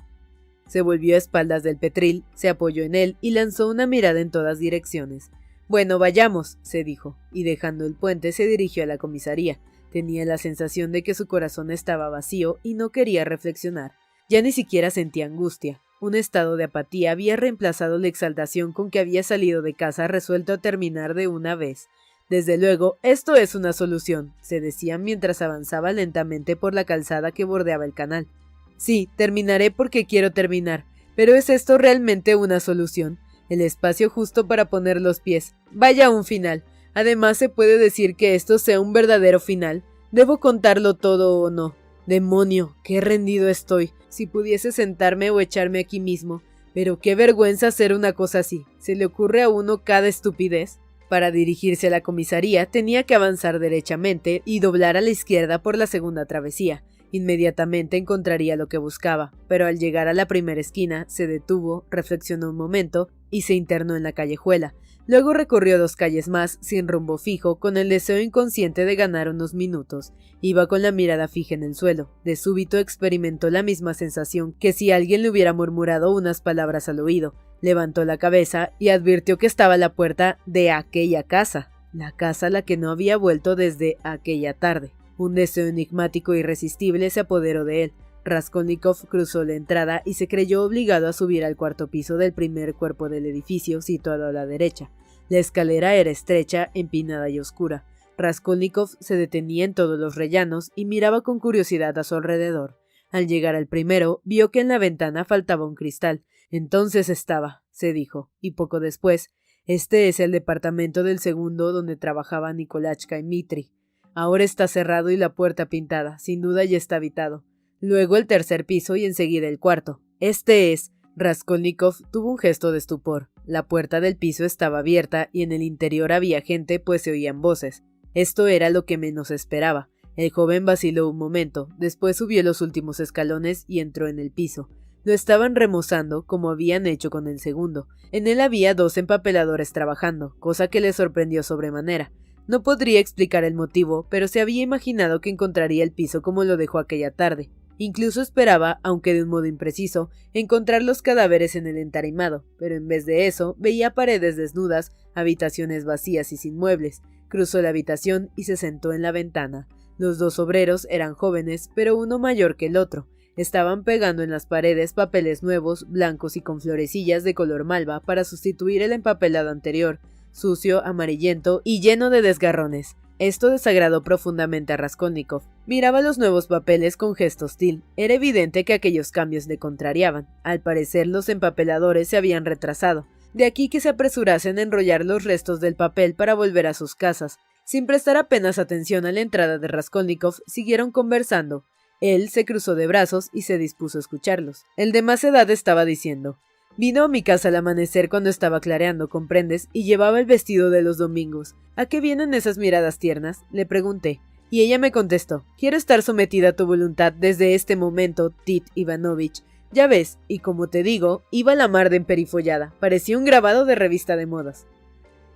Se volvió a espaldas del Petril, se apoyó en él y lanzó una mirada en todas direcciones. «Bueno, vayamos», se dijo, y dejando el puente se dirigió a la comisaría. Tenía la sensación de que su corazón estaba vacío y no quería reflexionar. Ya ni siquiera sentía angustia. Un estado de apatía había reemplazado la exaltación con que había salido de casa resuelto a terminar de una vez. «Desde luego, esto es una solución», se decía mientras avanzaba lentamente por la calzada que bordeaba el canal. «Sí, terminaré porque quiero terminar. Pero ¿es esto realmente una solución? El espacio justo para poner los pies. Vaya un final. Además, ¿se puede decir que esto sea un verdadero final? ¿Debo contarlo todo o no? Demonio, qué rendido estoy. Si pudiese sentarme o echarme aquí mismo. Pero qué vergüenza hacer una cosa así. ¿Se le ocurre a uno cada estupidez?» Para dirigirse a la comisaría tenía que avanzar derechamente y doblar a la izquierda por la segunda travesía. Inmediatamente encontraría lo que buscaba, pero al llegar a la primera esquina se detuvo, reflexionó un momento y se internó en la callejuela. Luego recorrió 2 calles más, sin rumbo fijo, con el deseo inconsciente de ganar unos minutos. Iba con la mirada fija en el suelo. De súbito experimentó la misma sensación que si alguien le hubiera murmurado unas palabras al oído. Levantó la cabeza y advirtió que estaba a la puerta de aquella casa, la casa a la que no había vuelto desde aquella tarde. Un deseo enigmático e irresistible se apoderó de él. Raskolnikov cruzó la entrada y se creyó obligado a subir al 4º piso del primer cuerpo del edificio situado a la derecha. La escalera era estrecha, empinada y oscura. Raskolnikov se detenía en todos los rellanos y miraba con curiosidad a su alrededor. Al llegar al primero, vio que en la ventana faltaba un cristal. Entonces estaba, se dijo, y poco después, «Este es el departamento del segundo donde trabajaba Nikolachka y Mitri. Ahora está cerrado y la puerta pintada, sin duda ya está habitado. Luego el 3er piso y enseguida el 4. Este es». Raskolnikov tuvo un gesto de estupor. La puerta del piso estaba abierta y en el interior había gente, pues se oían voces. Esto era lo que menos esperaba. El joven vaciló un momento, después subió los últimos escalones y entró en el piso. Lo estaban remozando, como habían hecho con el segundo. En él había 2 empapeladores trabajando, cosa que le sorprendió sobremanera. No podría explicar el motivo, pero se había imaginado que encontraría el piso como lo dejó aquella tarde. Incluso esperaba, aunque de un modo impreciso, encontrar los cadáveres en el entarimado, pero en vez de eso veía paredes desnudas, habitaciones vacías y sin muebles. Cruzó la habitación y se sentó en la ventana. Los 2 obreros eran jóvenes, pero uno mayor que el otro. Estaban pegando en las paredes papeles nuevos, blancos y con florecillas de color malva para sustituir el empapelado anterior, sucio, amarillento y lleno de desgarrones. Esto desagradó profundamente a Raskolnikov. Miraba los nuevos papeles con gesto hostil. Era evidente que aquellos cambios le contrariaban. Al parecer los empapeladores se habían retrasado. De aquí que se apresurasen a enrollar los restos del papel para volver a sus casas. Sin prestar apenas atención a la entrada de Raskolnikov, siguieron conversando. Él se cruzó de brazos y se dispuso a escucharlos. El de más edad estaba diciendo: «Vino a mi casa al amanecer cuando estaba clareando, ¿comprendes? Y llevaba el vestido de los domingos. ¿A qué vienen esas miradas tiernas?», le pregunté. Y ella me contestó: «Quiero estar sometida a tu voluntad desde este momento, Tit Ivanovich. Ya ves, y como te digo, iba a la mar de emperifollada, parecía un grabado de revista de modas.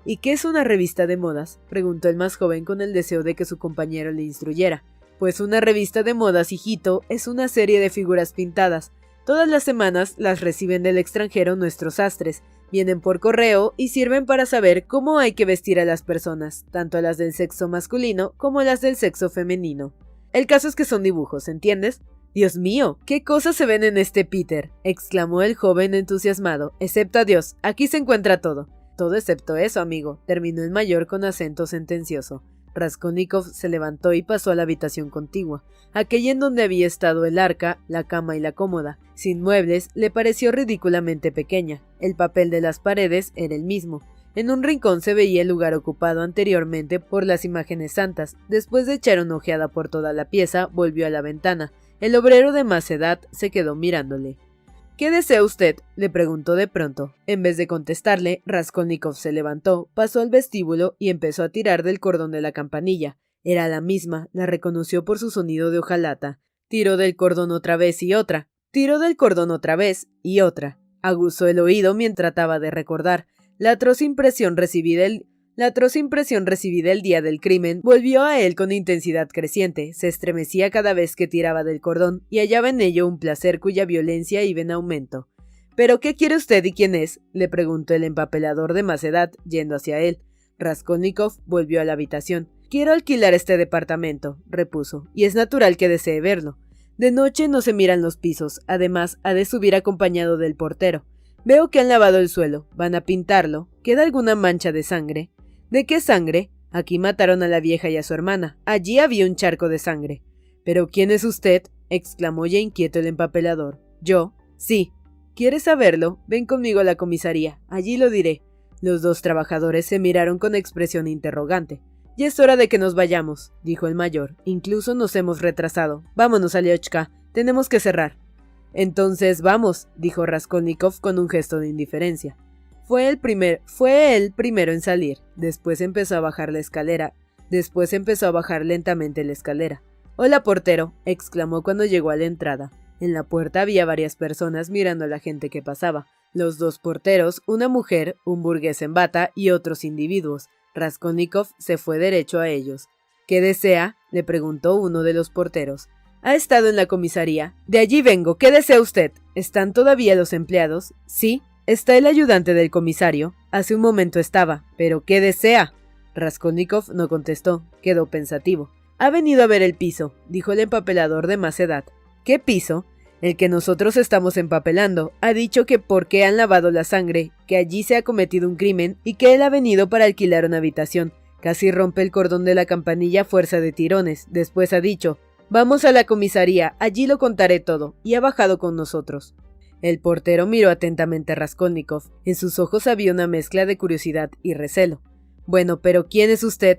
¿Y qué es una revista de modas?, preguntó el más joven con el deseo de que su compañero le instruyera. Pues una revista de modas, hijito, es una serie de figuras pintadas. Todas las semanas las reciben del extranjero nuestros sastres, vienen por correo y sirven para saber cómo hay que vestir a las personas, tanto a las del sexo masculino como a las del sexo femenino. El caso es que son dibujos, ¿entiendes? «Dios mío, ¿qué cosas se ven en este Peter?», exclamó el joven entusiasmado. «Excepto a Dios, aquí se encuentra todo». «Todo excepto eso, amigo», terminó el mayor con acento sentencioso. Raskolnikov se levantó y pasó a la habitación contigua, aquella en donde había estado el arca, la cama y la cómoda. Sin muebles, le pareció ridículamente pequeña. El papel de las paredes era el mismo. En un rincón se veía el lugar ocupado anteriormente por las imágenes santas. Después de echar una ojeada por toda la pieza, volvió a la ventana. El obrero de más edad se quedó mirándole. «¿Qué desea usted?», le preguntó de pronto. En vez de contestarle, Raskolnikov se levantó, pasó al vestíbulo y empezó a tirar del cordón de la campanilla. Era la misma, la reconoció por su sonido de hojalata. Tiró del cordón otra vez y otra. Tiró del cordón otra vez y otra. Aguzó el oído mientras trataba de recordar. La atroz impresión recibida el día del crimen volvió a él con intensidad creciente. Se estremecía cada vez que tiraba del cordón y hallaba en ello un placer cuya violencia iba en aumento. «¿Pero qué quiere usted y quién es?», le preguntó el empapelador de más edad, yendo hacia él. Raskolnikov volvió a la habitación. «Quiero alquilar este departamento», repuso, «y es natural que desee verlo. De noche no se miran los pisos, además ha de subir acompañado del portero. Veo que han lavado el suelo, van a pintarlo. ¿Queda alguna mancha de sangre?» «¿De qué sangre? Aquí mataron a la vieja y a su hermana. Allí había un charco de sangre». «¿Pero quién es usted?», exclamó ya inquieto el empapelador. «¿Yo? Sí. ¿Quieres saberlo? Ven conmigo a la comisaría. Allí lo diré». Los dos trabajadores se miraron con expresión interrogante. «Ya es hora de que nos vayamos», dijo el mayor. «Incluso nos hemos retrasado. Vámonos, Aliochka. Tenemos que cerrar». «Entonces vamos», dijo Raskolnikov con un gesto de indiferencia. Fue él primero en salir. Después empezó a bajar lentamente la escalera. «Hola, portero», exclamó cuando llegó a la entrada. En la puerta había varias personas mirando a la gente que pasaba. Los dos porteros, una mujer, un burgués en bata y otros individuos. Raskolnikov se fue derecho a ellos. «¿Qué desea?», le preguntó uno de los porteros. «Ha estado en la comisaría». «De allí vengo. ¿Qué desea usted?» «¿Están todavía los empleados?» «Sí». «¿Está el ayudante del comisario?» «Hace un momento estaba. ¿Pero qué desea?» Raskolnikov no contestó. Quedó pensativo. «Ha venido a ver el piso», dijo el empapelador de más edad. «¿Qué piso?» «El que nosotros estamos empapelando. Ha dicho que por qué han lavado la sangre, que allí se ha cometido un crimen y que él ha venido para alquilar una habitación. Casi rompe el cordón de la campanilla a fuerza de tirones. Después ha dicho: «Vamos a la comisaría, allí lo contaré todo», y ha bajado con nosotros». El portero miró atentamente a Raskolnikov. En sus ojos había una mezcla de curiosidad y recelo. «Bueno, pero ¿quién es usted?»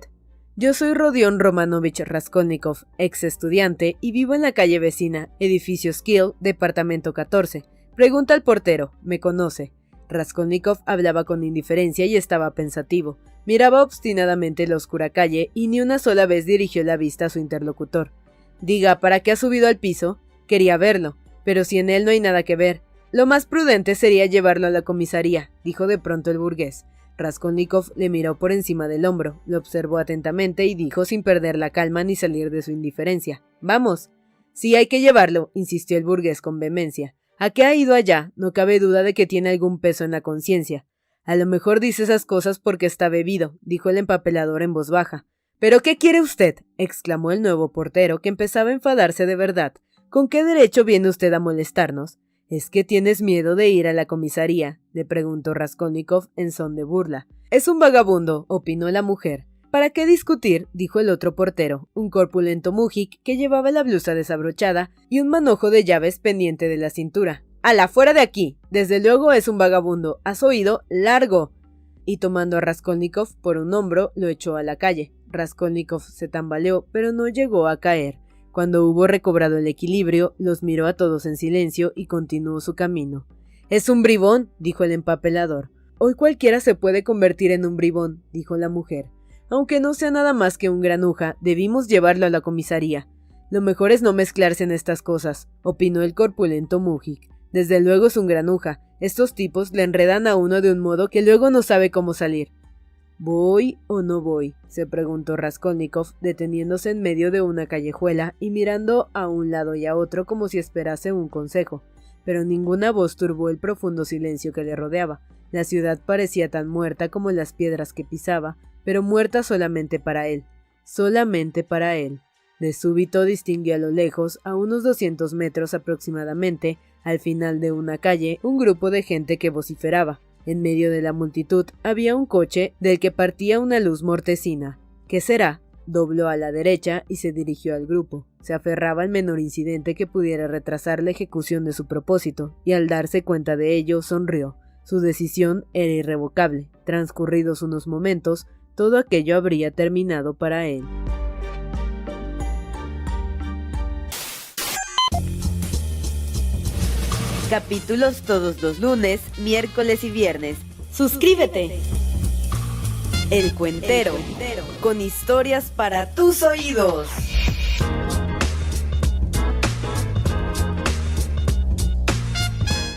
«Yo soy Rodion Romanovich Raskolnikov, ex estudiante, y vivo en la calle vecina, edificio Skill, departamento 14. Pregunta al portero, me conoce». Raskolnikov hablaba con indiferencia y estaba pensativo. Miraba obstinadamente la oscura calle y ni una sola vez dirigió la vista a su interlocutor. «Diga, ¿para qué ha subido al piso?» «Quería verlo, pero si en él no hay nada que ver». «Lo más prudente sería llevarlo a la comisaría», dijo de pronto el burgués. Raskolnikov le miró por encima del hombro, lo observó atentamente y dijo sin perder la calma ni salir de su indiferencia: «Vamos». «Sí, hay que llevarlo», insistió el burgués con vehemencia. «¿A qué ha ido allá? No cabe duda de que tiene algún peso en la conciencia». «A lo mejor dice esas cosas porque está bebido», dijo el empapelador en voz baja. «¿Pero qué quiere usted?», exclamó el nuevo portero, que empezaba a enfadarse de verdad. «¿Con qué derecho viene usted a molestarnos?» «¿Es que tienes miedo de ir a la comisaría?», le preguntó Raskolnikov en son de burla. «Es un vagabundo», opinó la mujer. «¿Para qué discutir?», dijo el otro portero, un corpulento mujik que llevaba la blusa desabrochada y un manojo de llaves pendiente de la cintura. «¡Hala, fuera de aquí! Desde luego es un vagabundo. ¿Has oído? ¡Largo!». Y tomando a Raskolnikov por un hombro, lo echó a la calle. Raskolnikov se tambaleó, pero no llegó a caer. Cuando hubo recobrado el equilibrio, los miró a todos en silencio y continuó su camino. «Es un bribón», dijo el empapelador. «Hoy cualquiera se puede convertir en un bribón», dijo la mujer. «Aunque no sea nada más que un granuja, debimos llevarlo a la comisaría». «Lo mejor es no mezclarse en estas cosas», opinó el corpulento mujik. Desde luego es un granuja. Estos tipos le enredan a uno de un modo que luego no sabe cómo salir. ¿Voy o no voy?, se preguntó Raskolnikov, deteniéndose en medio de una callejuela y mirando a un lado y a otro como si esperase un consejo. Pero ninguna voz turbó el profundo silencio que le rodeaba. La ciudad parecía tan muerta como las piedras que pisaba, pero muerta solamente para él. Solamente para él. De súbito distinguió a lo lejos, a unos 200 metros aproximadamente, al final de una calle, un grupo de gente que vociferaba. En medio de la multitud había un coche del que partía una luz mortecina. ¿Qué será? Dobló a la derecha y se dirigió al grupo. Se aferraba al menor incidente que pudiera retrasar la ejecución de su propósito, y al darse cuenta de ello sonrió. Su decisión era irrevocable. Transcurridos unos momentos, todo aquello habría terminado para él. Capítulos todos los lunes, miércoles y viernes. ¡Suscríbete! El Cuentero, con historias para tus oídos.